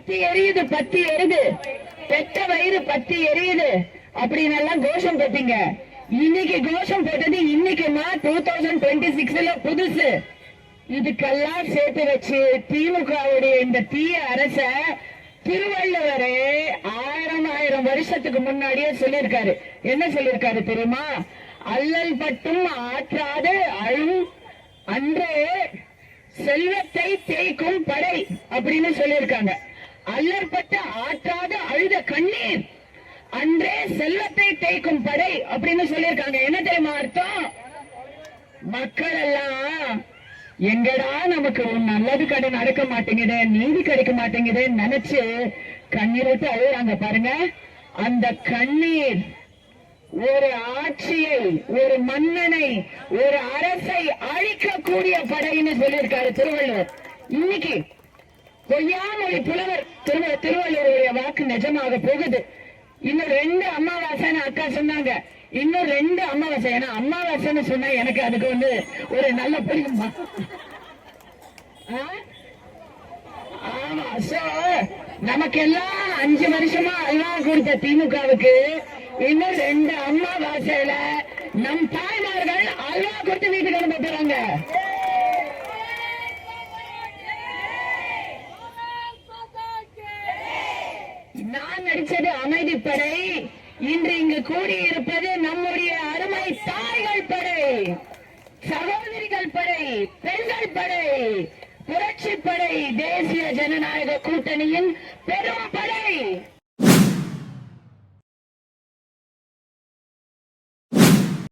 பத்தி எரியுது, பத்தி எரியுது, பெத்த வயிறு பத்தி எரியுது அப்படின்னு எல்லாம் கோஷம் போட்டீங்க. இன்னைக்கு கோஷம் போட்டது இன்னைக்குமா 2026 புதுசு. இதுக்கெல்லாம் சேர்த்து வச்சு திமுகவுடைய இந்த தீய அரச திருவள்ளுவரே ஆயிரம் வருஷத்துக்கு முன்னாடியே சொல்லியிருக்காரு. என்ன சொல்லியிருக்காரு தெரியுமா? அல்லல் பட்டும் ஆற்றாது அழும் அன்றே செல்வத்தை தேய்க்கும் படை அப்படின்னு சொல்லியிருக்காங்க. அல்லற்பட்ட ஆற்றாது அழுத கண்ணீர் அன்றே செல்வத்தை தேய்க்கும் படை அப்படின்னு சொல்லியிருக்காங்க. என்ன தெரியுமா அர்த்தம்? மக்கள் எல்லாம் எங்கடா நமக்கு நல்லது கடை நடக்க மாட்டேங்குது, நீதி கிடைக்க மாட்டேங்குது நினைச்சு கண்ணீர் விட்டு அழுகுறாங்க பாருங்க. அந்த கண்ணீர் ஒரு ஆட்சியை, ஒரு மன்னனை, ஒரு அரசை அழிக்கக்கூடிய படைன்னு சொல்லியிருக்காரு திருவள்ளுவர். இன்னைக்கு பொய்யாமொழி புலவர் திருவள்ளுவருடைய வாக்கு நிஜமாக போகுது. இன்னும் 2 அமாவாசைன்னு அக்கா சொன்னாங்க. இன்னும் 2 அமாவாசை. ஏன்னா அமாவாசைன்னு சொன்னா எனக்கு அதுக்கு ஒரு நல்ல புரியுமா? ஆமா. நமக்கு எல்லாம் 5 வருஷமா அல்வா கொடுத்த திமுகவுக்கு இன்னும் 2 அமாவாசையில நம் தாய்மார்கள் அல்வா கொடுத்து வீட்டுக்கு அனுப்ப போறாங்க. நான் நடிச்சது அமைதிப்படை. இன்று இங்கு கூடியிருப்பது நம்முடைய அருமை தாய்கள் படை, சகோதரிகள் படை, பெண்கள் படை, புரட்சி படை, தேசிய ஜனநாயக கூட்டணியின் பெரும் படை.